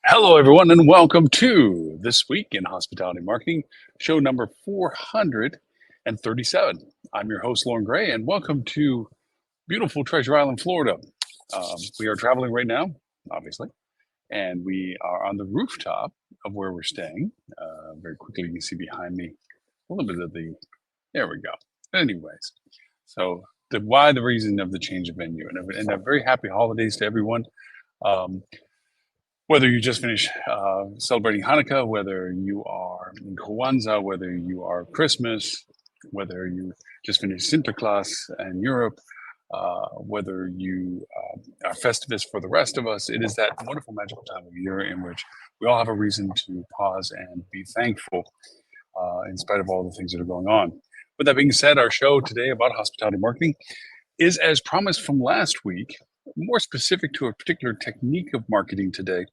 Hello, everyone, and welcome to This Week in Hospitality Marketing, show number 437. I'm your host, Loren Gray, and welcome to beautiful Treasure Island, Florida. We are traveling right now, obviously, and we are on the rooftop of where we're staying. Very quickly, you can see behind me a little bit of there we go. Anyways, so the reason of the change of venue, and a very happy holidays to everyone. Um, whether you just finished celebrating Hanukkah, whether you are in Kwanzaa, whether you are Christmas, whether you just finished Sinterklaas in Europe, whether you are Festivus for the rest of us, it is that wonderful, magical time of year in which we all have a reason to pause and be thankful in spite of all the things that are going on. With that being said, our show today about hospitality marketing is, as promised from last week, more specific to a particular technique of marketing today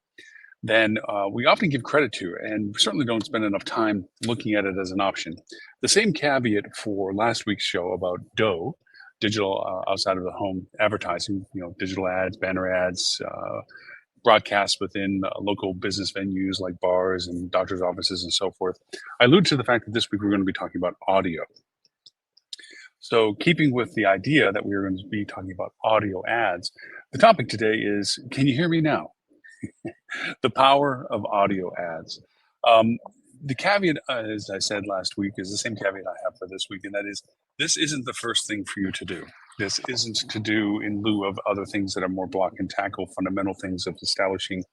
than we often give credit to, and we certainly don't spend enough time looking at it as an option. The same caveat for last week's show about DOE, digital outside of the home advertising, digital ads, banner ads, broadcasts within local business venues like bars and doctors' offices and so forth. I allude to the fact that this week we're going to be talking about audio. So keeping with the idea that we're going to be talking about audio ads, the topic today is, can you hear me now? The power of audio ads. The caveat, as I said last week, is the same caveat I have for this week, and that is, this isn't the first thing for you to do. This isn't to do in lieu of other things that are more block and tackle, fundamental things of establishing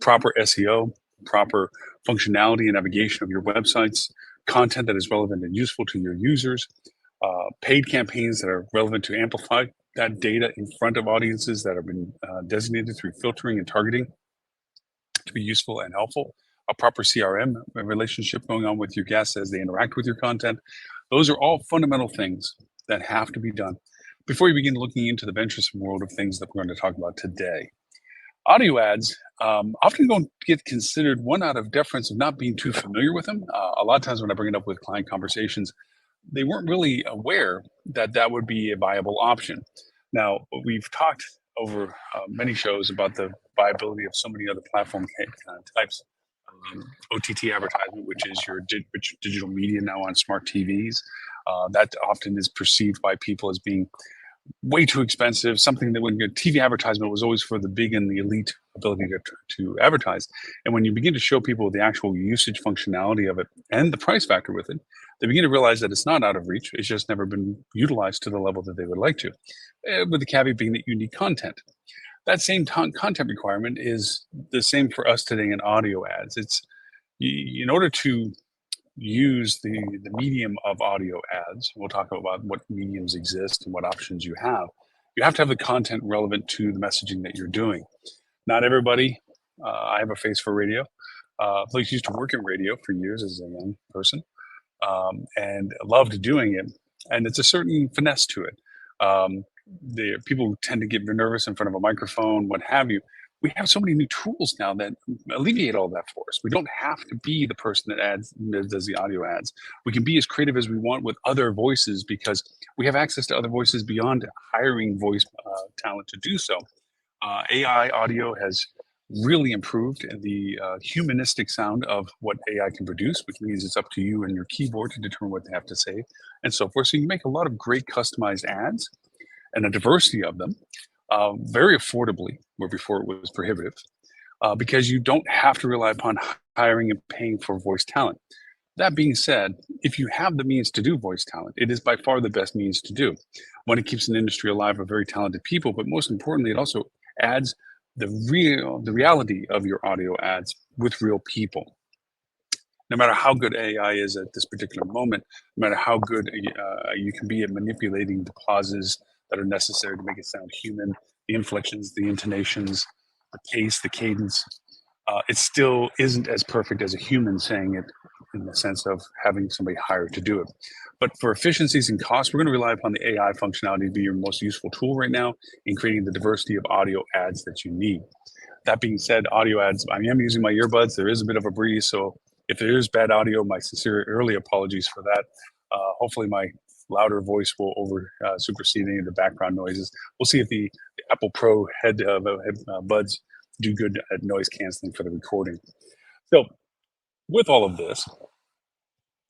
proper SEO, proper functionality and navigation of your websites, content that is relevant and useful to your users, paid campaigns that are relevant to amplify that data in front of audiences that have been designated through filtering and targeting to be useful and helpful, a proper CRM relationship going on with your guests as they interact with your content. Those are all fundamental things that have to be done before you begin looking into the venturesome world of things that we're going to talk about today. Audio ads often don't get considered, one, out of deference of not being too familiar with them. A lot of times when I bring it up with client conversations, they weren't really aware that that would be a viable option. Now, we've talked over many shows about the viability of so many other platform types. OTT advertisement, which is your digital media now on smart TVs. That often is perceived by people as being way too expensive, something that when your TV advertisement was always for the big and the elite ability to advertise. And when you begin to show people the actual usage functionality of it and the price factor with it, they begin to realize that it's not out of reach. It's just never been utilized to the level that they would like to, with the caveat being that you need content. That same content requirement is the same for us today in audio ads. It's in order to use the medium of audio ads. We'll talk about what mediums exist and what options you have to have the content relevant to the messaging that you're doing. Not everybody, I have a face for radio. I used to work in radio for years as a young person, and loved doing it. And it's a certain finesse to it. The people tend to get nervous in front of a microphone, what have you. We have so many new tools now that alleviate all that for us. We don't have to be the person that does the audio ads. We can be as creative as we want with other voices because we have access to other voices beyond hiring voice talent to do so. AI audio has really improved the humanistic sound of what AI can produce, which means it's up to you and your keyboard to determine what they have to say and so forth. So you can make a lot of great customized ads and a diversity of them very affordably, where before it was prohibitive, because you don't have to rely upon hiring and paying for voice talent. That being said, if you have the means to do voice talent, it is by far the best means to do. One, it keeps an industry alive of very talented people, but most importantly, it also adds the reality of your audio ads with real people. No matter how good AI is at this particular moment, no matter how good you can be at manipulating the pauses that are necessary to make it sound human, the inflections, the intonations, the pace, the cadence, it still isn't as perfect as a human saying it in the sense of having somebody hired to do it. But for efficiencies and costs, we're going to rely upon the AI functionality to be your most useful tool right now in creating the diversity of audio ads that you need. That being said, audio ads, I am using my earbuds. There is a bit of a breeze, so if there is bad audio, my sincere early apologies for that. Hopefully my louder voice will supersede any of the background noises. We'll see if the Apple Pro head buds do good at noise canceling for the recording. So with all of this,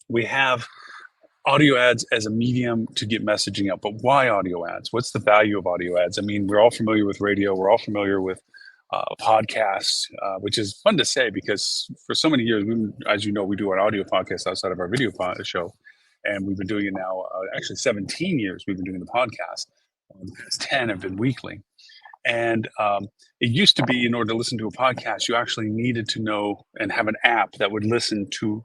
we have audio ads as a medium to get messaging out. But why audio ads? What's the value of audio ads? I mean, we're all familiar with radio. We're all familiar with podcasts, which is fun to say because for so many years, as you know, we do an audio podcast outside of our video show. And we've been doing it now, actually 17 years we've been doing the podcast. The past 10 have been weekly. And it used to be in order to listen to a podcast, you actually needed to know and have an app that would listen to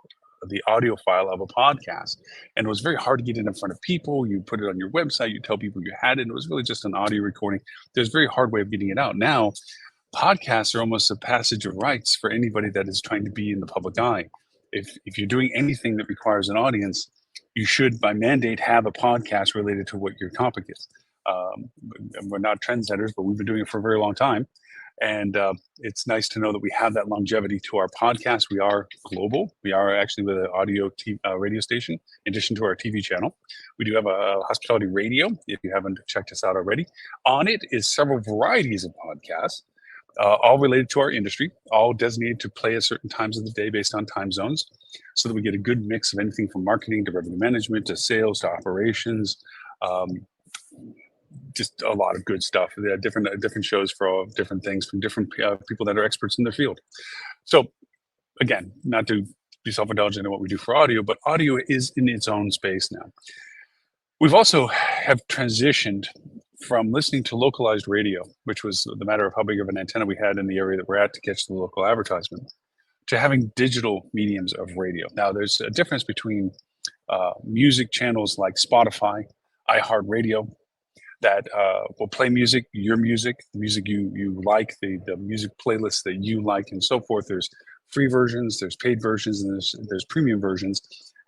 the audio file of a podcast. And it was very hard to get it in front of people. You put it on your website, you tell people you had it. And it was really just an audio recording. There's a very hard way of getting it out. Now, podcasts are almost a passage of rights for anybody that is trying to be in the public eye. If you're doing anything that requires an audience, you should, by mandate, have a podcast related to what your topic is. We're not trendsetters, but we've been doing it for a very long time. And it's nice to know that we have that longevity to our podcast. We are global. We are actually with an audio radio station, in addition to our TV channel. We do have a hospitality radio, if you haven't checked us out already. On it is several varieties of podcasts, all related to our industry, all designated to play at certain times of the day based on time zones, so that we get a good mix of anything from marketing to revenue management to sales to operations. Just a lot of good stuff. There are different shows for all different things from different people that are experts in their field. So again, not to be self-indulgent in what we do for audio, but audio is in its own space now. We've also have transitioned from listening to localized radio, which was the matter of how big of an antenna we had in the area that we're at to catch the local advertisement, to having digital mediums of radio. Now, there's a difference between music channels like Spotify, iHeartRadio, that will play music, your music, the music you like, the music playlists that you like, and so forth. There's free versions, there's paid versions, and there's premium versions,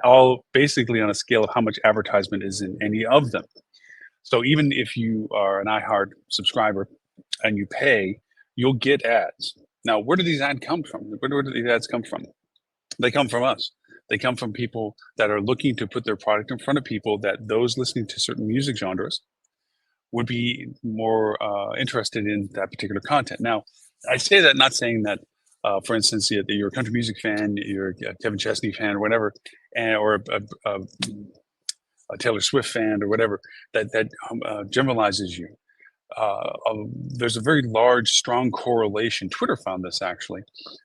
all basically on a scale of how much advertisement is in any of them. So even if you are an iHeart subscriber and you pay, you'll get ads. Now, where do these ads come from? Where do these ads come from? They come from us. They come from people that are looking to put their product in front of people that those listening to certain music genres would be more interested in that particular content. Now, I say that not saying that, for instance, you're a country music fan, you're a Kevin Chesney fan or whatever, or a Taylor Swift fan or whatever, that generalizes you. There's a very large, strong correlation. Twitter found this actually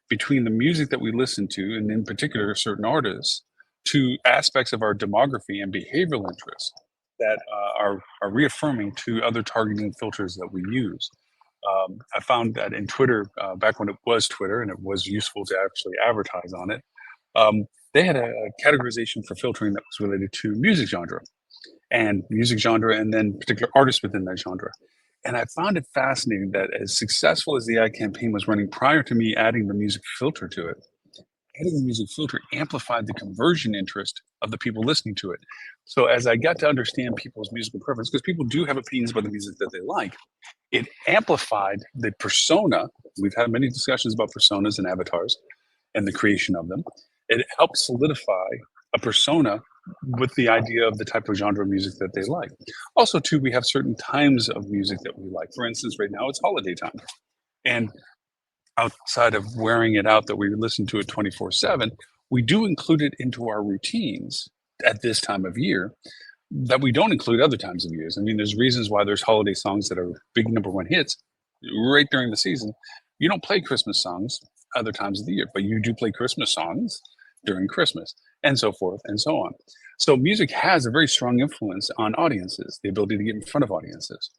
between the music that we listen to, and in particular certain artists, to aspects of our demography and behavioral interests that are reaffirming to other targeting filters that we use. I found that in Twitter, back when it was Twitter and it was useful to actually advertise on it, they had a categorization for filtering that was related to music genre, and then particular artists within that genre. And I found it fascinating that as successful as the ad campaign was running prior to me adding the music filter to it, adding the music filter amplified the conversion interest of the people listening to it. So as I got to understand people's musical preference, because people do have opinions about the music that they like, it amplified the persona. We've had many discussions about personas and avatars and the creation of them. It helped solidify a persona with the idea of the type of genre of music that they like. Also, too, we have certain times of music that we like. For instance, right now it's holiday time. And outside of wearing it out that we listen to it 24/7, we do include it into our routines at this time of year that we don't include other times of years. I mean, there's reasons why there's holiday songs that are big #1 hits right during the season. You don't play Christmas songs other times of the year, but you do play Christmas songs during Christmas, and so forth and so on. So music has a very strong influence on audiences, the ability to get in front of audiences.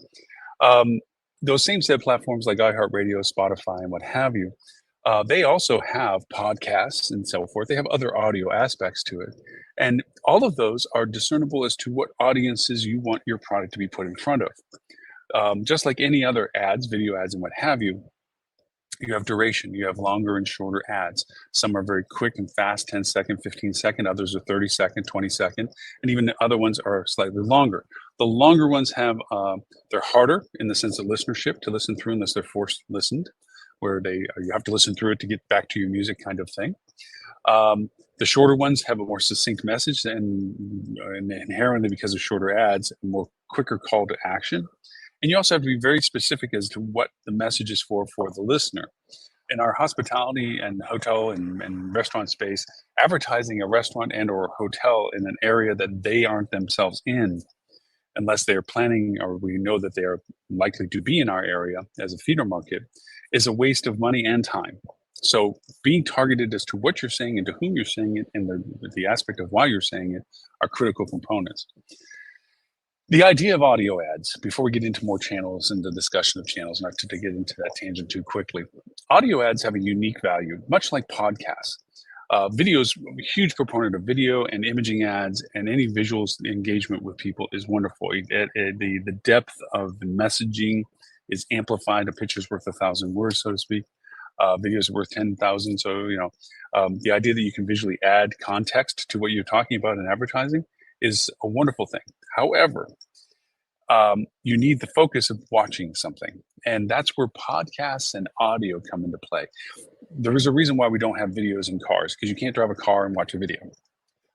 Um, those same set platforms like iHeartRadio, Spotify, and what have you, they also have podcasts and so forth. They have other audio aspects to it. And all of those are discernible as to what audiences you want your product to be put in front of. Just like any other ads, video ads, and what have you, you have duration, you have longer and shorter ads. Some are very quick and fast, 10-second, 15-second, others are 30-second, 20-second, and even the other ones are slightly longer. The longer ones have, they're harder in the sense of listenership to listen through unless they're forced listened, where you have to listen through it to get back to your music kind of thing. The shorter ones have a more succinct message and inherently because of shorter ads, a more quicker call to action. And you also have to be very specific as to what the message is for the listener. In our hospitality and hotel and restaurant space, advertising a restaurant and or hotel in an area that they aren't themselves in, unless they're planning or we know that they are likely to be in our area as a feeder market, is a waste of money and time. So being targeted as to what you're saying and to whom you're saying it and the aspect of why you're saying it are critical components. The idea of audio ads, before we get into more channels and the discussion of channels, not to get into that tangent too quickly, audio ads have a unique value, much like podcasts. Videos, a huge proponent of video and imaging ads, and any visuals engagement with people is wonderful. The depth of the messaging is amplified. A picture's worth 1,000 words, so to speak. Videos are worth 10,000. So, the idea that you can visually add context to what you're talking about in advertising is a wonderful thing. However, you need the focus of watching something. And that's where podcasts and audio come into play. There is a reason why we don't have videos in cars, because you can't drive a car and watch a video.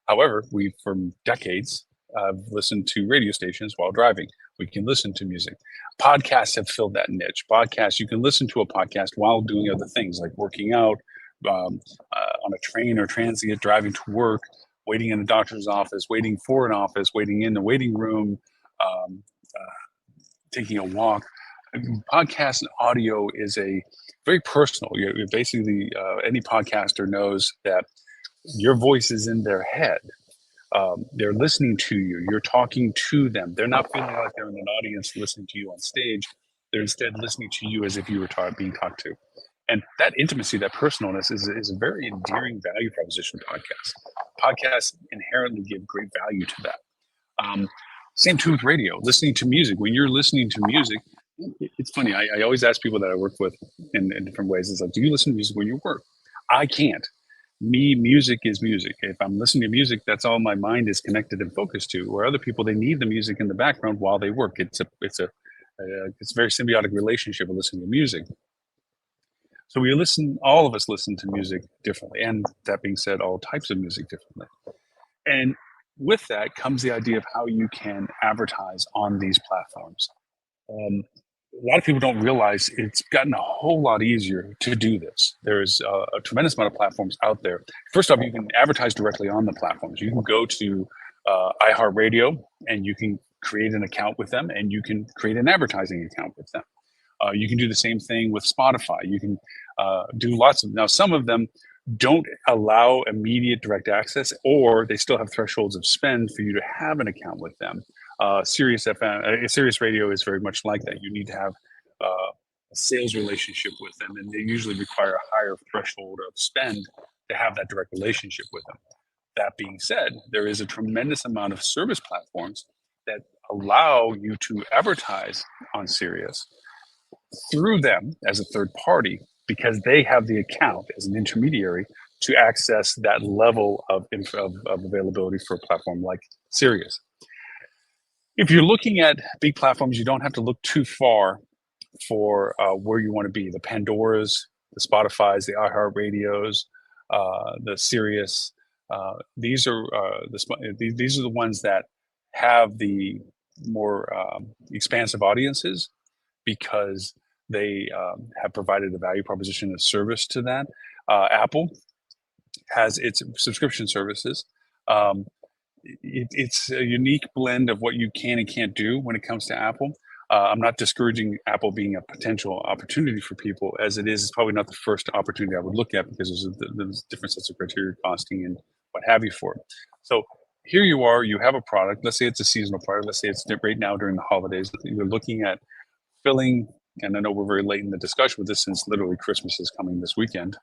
However, we, for decades, have listened to radio stations while driving. We can listen to music. Podcasts have filled that niche. Podcasts, you can listen to a podcast while doing other things like working out, on a train or transit, driving to work, waiting in a doctor's office, waiting for an office, waiting in the waiting room, um, taking a walk. Podcast and audio is a very personal. You're basically, any podcaster knows that your voice is in their head. They're listening to you. You're talking to them. They're not feeling like they're in an audience listening to you on stage. They're instead listening to you as if you were being talked to. And that intimacy, that personalness is a very endearing value proposition to podcasts. Podcasts inherently give great value to that. Same too with radio, listening to music. When you're listening to music, it's funny. I always ask people that I work with in different ways. It's like, do you listen to music when you work? I can't. Music is music. If I'm listening to music, that's all my mind is connected and focused to. Where other people, they need the music in the background while they work. It's a very symbiotic relationship with listening to music. So all of us listen to music differently. And that being said, all types of music differently. And with that comes the idea of how you can advertise on these platforms. A lot of people don't realize it's gotten a whole lot easier to do this. There's a tremendous amount of platforms out there. First off, you can advertise directly on the platforms. You can go to iHeartRadio and you can create an account with them, and you can create an advertising account with them. You can do the same thing with Spotify. You can do lots of, now some of them don't allow immediate direct access, or they still have thresholds of spend for you to have an account with them. Sirius FM, Sirius Radio is very much like that. You need to have a sales relationship with them, and they usually require a higher threshold of spend to have that direct relationship with them. That being said, there is a tremendous amount of service platforms that allow you to advertise on Sirius through them as a third party, because they have the account as an intermediary to access that level of availability for a platform like Sirius. If you're looking at big platforms, you don't have to look too far for where you want to be. The Pandoras, the Spotifys, the iHeartRadios, the Sirius. These are these are the ones that have the more expansive audiences, because they have provided a value proposition of service to that. Apple has its subscription services. It's a unique blend of what you can and can't do when it comes to Apple. I'm not discouraging Apple being a potential opportunity for people, as it is. It's probably not the first opportunity I would look at, because there's different sets of criteria, costing, and what have you for it. So here you are, you have a product. Let's say it's a seasonal product. Let's say it's right now during the holidays. You're looking at filling, and I know we're very late in the discussion with this, since literally Christmas is coming this weekend,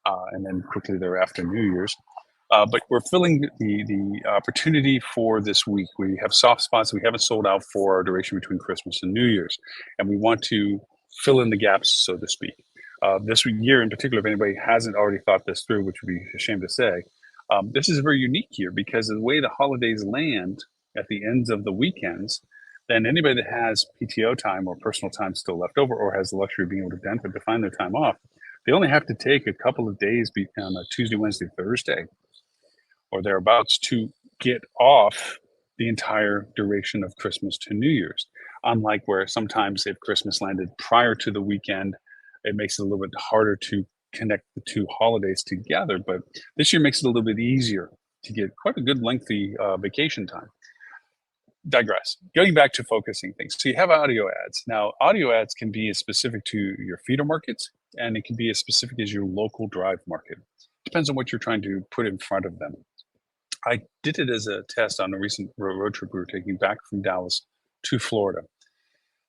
and then quickly thereafter New Year's. But we're filling the opportunity for this week. We have soft spots we haven't sold out for our duration between Christmas and New Year's, and we want to fill in the gaps, so to speak. This year in particular, if anybody hasn't already thought this through, which would be a shame to say, this is a very unique year, because of the way the holidays land at the ends of the weekends. Then anybody that has PTO time or personal time still left over, or has the luxury of being able to benefit to find their time off, they only have to take a couple of days on a Tuesday, Wednesday, Thursday, or thereabouts, to get off the entire duration of Christmas to New Year's. Unlike where sometimes if Christmas landed prior to the weekend, it makes it a little bit harder to connect the two holidays together. But this year makes it a little bit easier to get quite a good lengthy vacation time. Digress. Going back to focusing things. So you have audio ads. Now, audio ads can be as specific to your feeder markets, and it can be as specific as your local drive market. Depends on what you're trying to put in front of them. I did it as a test on a recent road trip we were taking back from Dallas to Florida.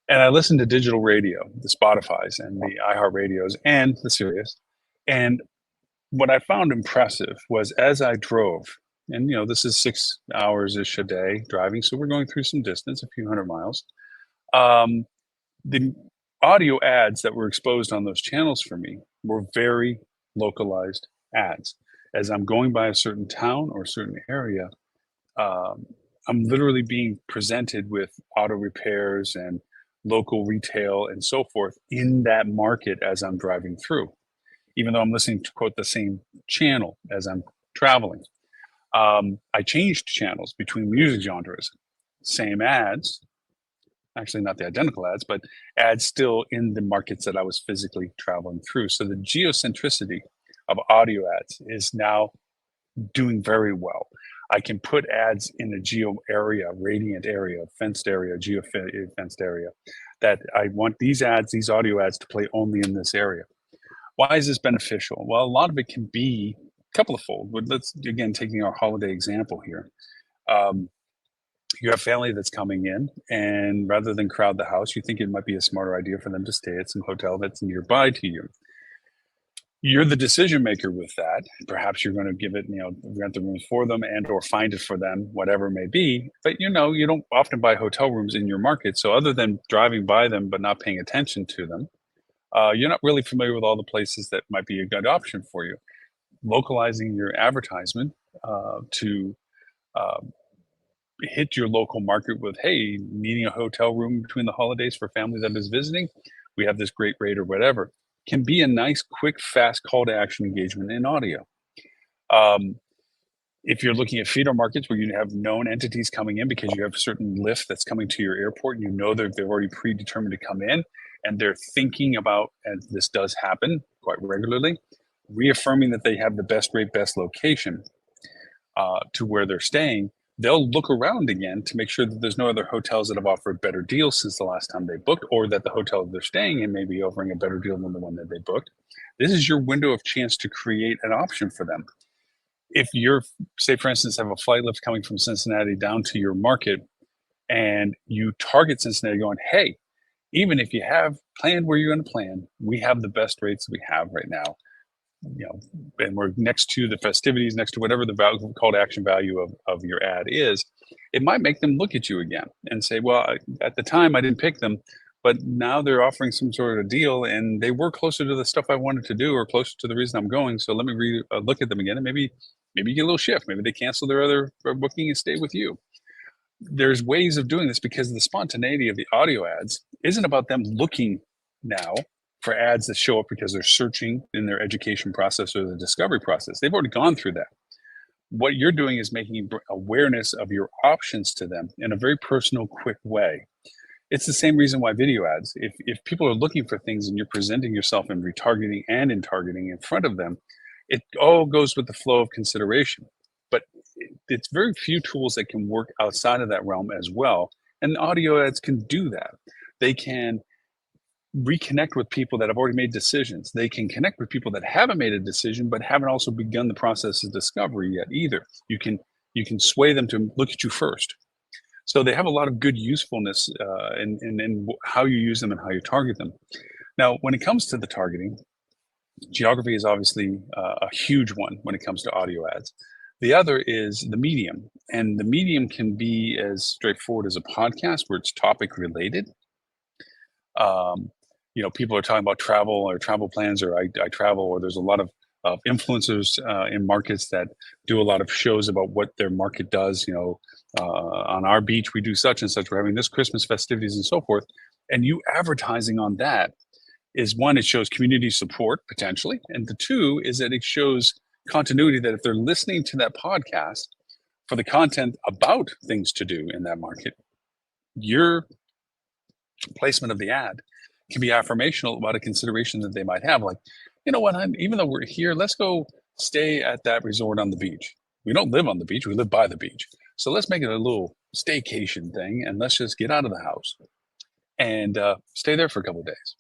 And I listened to digital radio, the Spotify's and the iHeartRadios and the Sirius. And what I found impressive was as I drove, and this is 6 hours ish a day driving, so we're going through some distance, a few hundred miles. Um, the audio ads that were exposed on those channels for me were very localized ads. As I'm going by a certain town or a certain area, um, I'm literally being presented with auto repairs and local retail and so forth in that market as I'm driving through, even though I'm listening to quote the same channel as I'm traveling. I changed channels between music genres, same ads, actually not the identical ads, but ads still in the markets that I was physically traveling through. So the geocentricity of audio ads is now doing very well. I can put ads in a geo area, radiant area, fenced area, geo fenced area, that I want these ads, these audio ads to play only in this area. Why is this beneficial? Well, a lot of it can be a couple of fold. But let's again taking our holiday example here. Um, you have family that's coming in, and rather than crowd the house, you think it might be a smarter idea for them to stay at some hotel that's nearby to you. You're the decision maker with that. Perhaps you're going to give it, rent the rooms for them and or find it for them, whatever it may be. But you don't often buy hotel rooms in your market. So other than driving by them but not paying attention to them, you're not really familiar with all the places that might be a good option for you. Localizing your advertisement to uh, hit your local market with, hey, needing a hotel room between the holidays for family that is visiting, we have this great rate or whatever, can be a nice, quick, fast call to action engagement in audio. Um, if you're looking at feeder markets where you have known entities coming in because you have a certain lift that's coming to your airport, and you know that they've already predetermined to come in, and they're thinking about, and this does happen quite regularly, reaffirming that they have the best rate, best location to where they're staying, they'll look around again to make sure that there's no other hotels that have offered better deals since the last time they booked, or that the hotel they're staying in may be offering a better deal than the one that they booked. This is your window of chance to create an option for them. If you're, say, for instance, have a flight lift coming from Cincinnati down to your market, and you target Cincinnati going, hey, even if you have planned where you're going to plan, we have the best rates we have right now. And we're next to the festivities, next to whatever the call to action value of your ad is, it might make them look at you again and say, well, at the time I didn't pick them, but now they're offering some sort of deal and they were closer to the stuff I wanted to do or closer to the reason I'm going. So let me look at them again, and maybe get a little shift. Maybe they cancel their other booking and stay with you. There's ways of doing this because the spontaneity of the audio ads isn't about them looking now for ads that show up because they're searching in their education process or the discovery process. They've already gone through that. What you're doing is making awareness of your options to them in a very personal, quick way. It's the same reason why video ads, if people are looking for things and you're presenting yourself in retargeting and in targeting in front of them, it all goes with the flow of consideration. But it's very few tools that can work outside of that realm as well. And audio ads can do that. They can reconnect with people that have already made decisions. They can connect with people that haven't made a decision but haven't also begun the process of discovery yet either. You can sway them to look at you first. So they have a lot of good usefulness in how you use them and how you target them. Now, when it comes to the targeting, geography is obviously a huge one when it comes to audio ads. The other is the medium, and the medium can be as straightforward as a podcast where it's topic related. Um, people are talking about travel or travel plans, or I travel, or there's a lot of influencers in markets that do a lot of shows about what their market does. On our beach, we do such and such. We're having this Christmas festivities and so forth. And you advertising on that is one, it shows community support potentially. And the two is that it shows continuity, that if they're listening to that podcast for the content about things to do in that market, you're placement of the ad can be affirmational about a consideration that they might have. Like, you know what, even though we're here, let's go stay at that resort on the beach. We don't live on the beach, we live by the beach. So let's make it a little staycation thing and let's just get out of the house and stay there for a couple of days.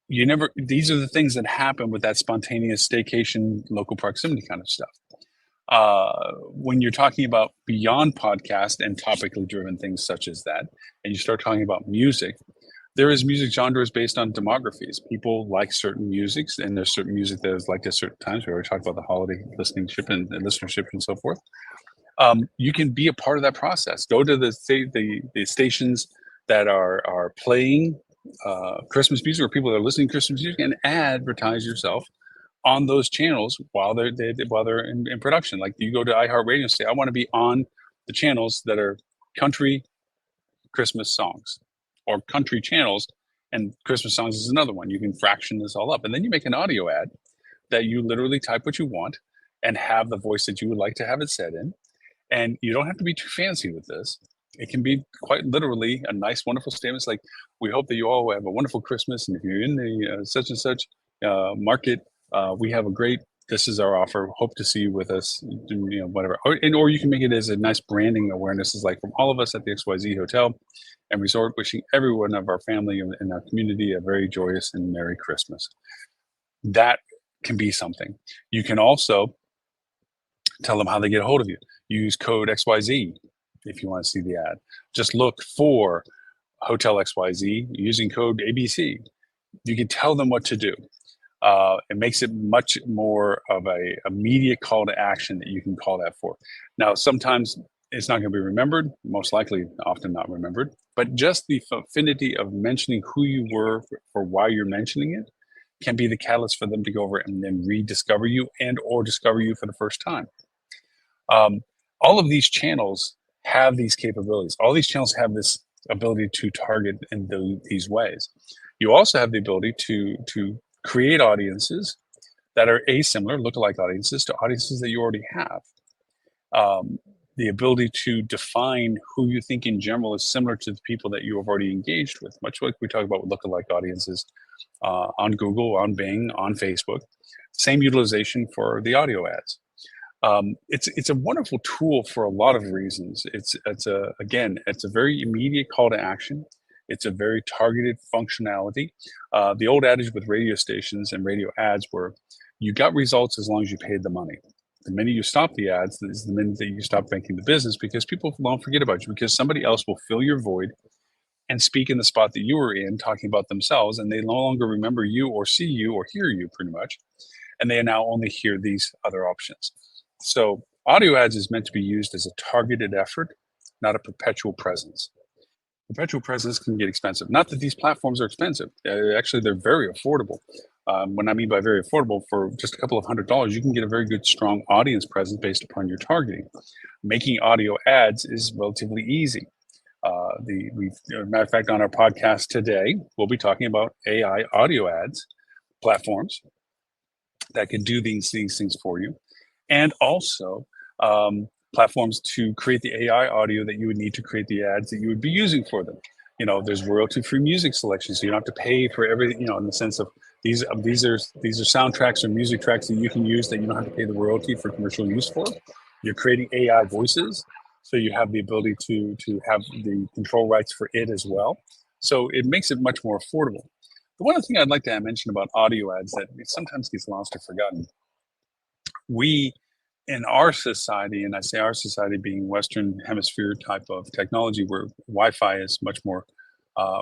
You never, these are the things that happen with that spontaneous staycation, local proximity kind of stuff. When you're talking about beyond podcast and topically driven things such as that, and you start talking about music, there is music genres based on demographies. People like certain musics, and there's certain music that is liked at certain times. We already talked about the holiday listenership and listenership and so forth. You can be a part of that process. Go to the stations that are playing Christmas music, or people that are listening to Christmas music, and advertise yourself on those channels while they're in production. Like you go to iHeartRadio and say, I want to be on the channels that are country Christmas songs, or country channels, and Christmas songs is another one. You can fraction this all up, and then you make an audio ad that you literally type what you want and have the voice that you would like to have it said in. And you don't have to be too fancy with this. It can be quite literally a nice, wonderful statement. It's like, we hope that you all have a wonderful Christmas. And if you're in the such and such market, we have a great, this is our offer. Hope to see you with us, you know, whatever. Or you can make it as a nice branding awareness. Is like, from all of us at the XYZ Hotel and Resort, wishing everyone of our family and our community a very joyous and Merry Christmas. That can be something. You can also tell them how they get a hold of you. Use code XYZ if you want to see the ad. Just look for Hotel XYZ using code ABC. You can tell them what to do. It makes it much more of a immediate call to action that you can call that for. Now, sometimes it's not going to be remembered, most likely often not remembered, but just the affinity of mentioning who you were for why you're mentioning it can be the catalyst for them to go over and then rediscover you and or discover you for the first time. All of these channels have these capabilities. All these channels have this ability to target in these ways. You also have the ability to create audiences that are asimilar, lookalike audiences, to audiences that you already have. The ability to define who you think in general is similar to the people that you have already engaged with, much like we talk about with lookalike audiences on Google, on Bing, on Facebook. Same utilization for the audio ads. It's a wonderful tool for a lot of reasons. It's a very immediate call to action. It's a very targeted functionality. The old adage with radio stations and radio ads were, you got results as long as you paid the money. The minute you stop the ads is the minute that you stop making the business, because people won't forget about you, because somebody else will fill your void and speak in the spot that you were in, talking about themselves, and they no longer remember you or see you or hear you pretty much, and they now only hear these other options. So audio ads is meant to be used as a targeted effort, not a perpetual presence. Perpetual presence can get expensive. Not that these platforms are expensive. Actually, they're very affordable. What I mean by very affordable, for just a couple of $100s, you can get a very good, strong audience presence based upon your targeting. Making audio ads is relatively easy. Matter of fact, on our podcast today, we'll be talking about AI audio ads platforms that can do these things for you, and also platforms to create the AI audio that you would need to create the ads that you would be using for them. You know, there's royalty-free music selection, so you don't have to pay for everything. You know, in the sense of these are soundtracks or music tracks that you can use that you don't have to pay the royalty for commercial use for. You're creating AI voices, so you have the ability to have the control rights for it as well. So it makes it much more affordable. The one thing I'd like to mention about audio ads that sometimes gets lost or forgotten, we in our society, and I say our society being Western Hemisphere type of technology, where Wi-Fi is much more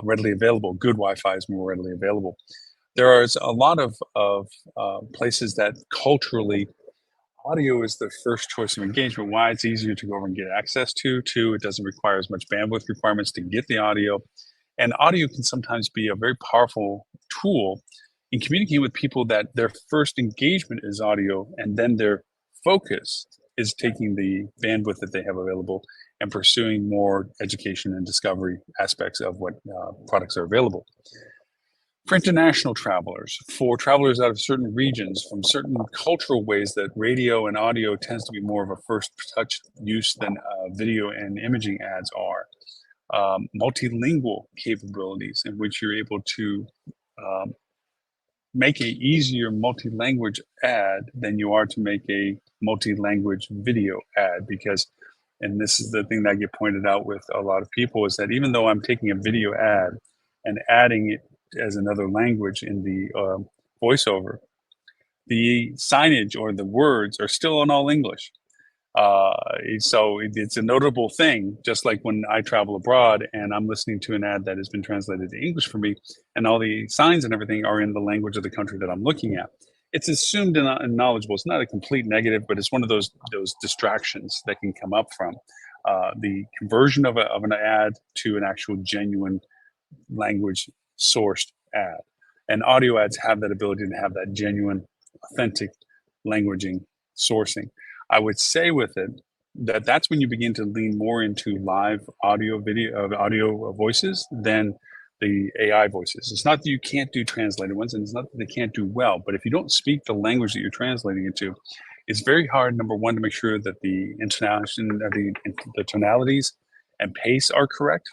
readily available, good Wi-Fi is more readily available. There is a lot of places that culturally audio is the first choice of engagement. Why? It's easier to go over and get access to. Two, it doesn't require as much bandwidth requirements to get the audio. And audio can sometimes be a very powerful tool in communicating with people that their first engagement is audio, and then their focus is taking the bandwidth that they have available and pursuing more education and discovery aspects of what products are available. For international travelers, for travelers out of certain regions, from certain cultural ways that radio and audio tends to be more of a first touch use than video and imaging ads are. multilingual capabilities in which you're able to um, make a easier multi-language ad than you are to make a multi-language video ad. Because, and this is the thing that I get pointed out with a lot of people, is that even though I'm taking a video ad and adding it as another language in the voiceover, the signage or the words are still in all English. So it's a notable thing, just like when I travel abroad and I'm listening to an ad that has been translated to English for me, and all the signs and everything are in the language of the country that I'm looking at. It's assumed and knowledgeable. It's not a complete negative, but it's one of those distractions that can come up from the conversion of an ad to an actual genuine language sourced ad. And audio ads have that ability to have that genuine, authentic languaging sourcing. I would say with it that that's when you begin to lean more into live audio voices than the AI voices. It's not that you can't do translated ones, and it's not that they can't do well, but if you don't speak the language that you're translating into, it's very hard, number one, to make sure that the intonation, the tonalities and pace are correct,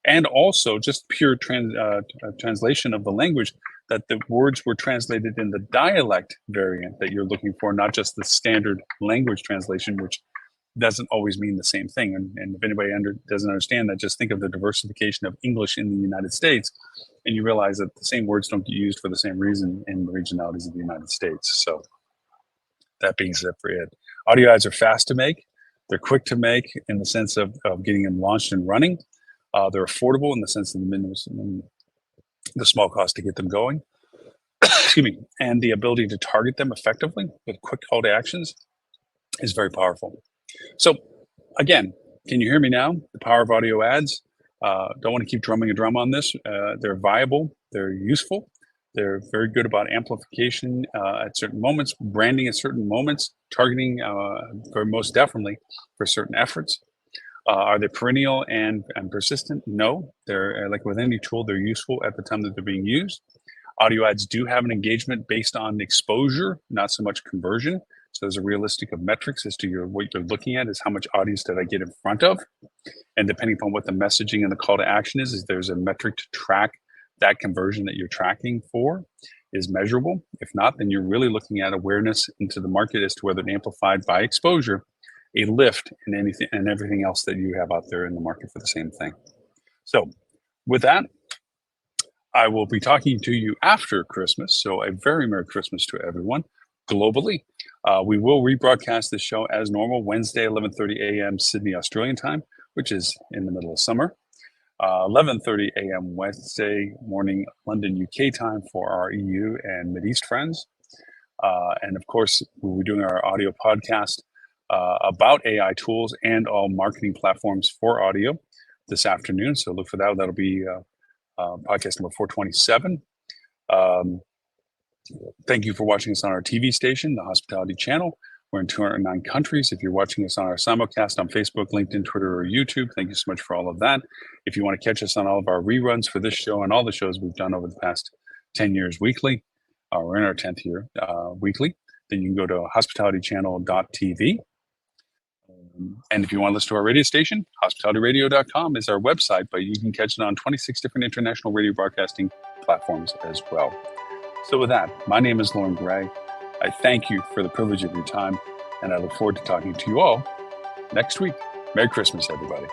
and also just pure translation of the language, that the words were translated in the dialect variant that you're looking for, not just the standard language translation, which doesn't always mean the same thing. And if anybody doesn't understand that, just think of the diversification of English in the United States, and you realize that the same words don't get used for the same reason in the regionalities of the United States. So that being said, for it, audio ads are fast to make. They're quick to make in the sense of getting them launched and running. They're affordable in the sense of the small cost to get them going. Excuse me. And the ability to target them effectively with quick call to actions is very powerful. So again, can you hear me now? The power of audio ads. Don't want to keep drumming a drum on this. They're viable. They're useful. They're very good about amplification at certain moments, branding at certain moments, targeting for most definitely for certain efforts. Are they perennial and persistent? No. They're like with any tool, they're useful at the time that they're being used. Audio ads do have an engagement based on exposure, not so much conversion. So there's a realistic of metrics as to what you're looking at is how much audience did I get in front of? And depending upon what the messaging and the call to action is there's a metric to track that conversion that you're tracking for is measurable. If not, then you're really looking at awareness into the market as to whether it amplified by exposure a lift in anything and everything else that you have out there in the market for the same thing. So with that, I will be talking to you after Christmas. So a very Merry Christmas to everyone globally. We will rebroadcast this show as normal Wednesday, 11:30 a.m. Sydney, Australian time, which is in the middle of summer. 11:30 a.m. Wednesday morning, London, UK time for our EU and Mideast friends. And of course, we'll be doing our audio podcast about AI tools and all marketing platforms for audio this afternoon. So look for that. That'll be podcast number 427. Thank you for watching us on our TV station, the Hospitality Channel. We're in 209 countries. If you're watching us on our simulcast on Facebook, LinkedIn, Twitter, or YouTube, thank you so much for all of that. If you want to catch us on all of our reruns for this show and all the shows we've done over the past 10 years weekly, we're in our 10th year weekly, then you can go to hospitalitychannel.tv. And if you want to listen to our radio station, hospitalityradio.com is our website, but you can catch it on 26 different international radio broadcasting platforms as well. So with that, my name is Loren Gray. I thank you for the privilege of your time, and I look forward to talking to you all next week. Merry Christmas, everybody.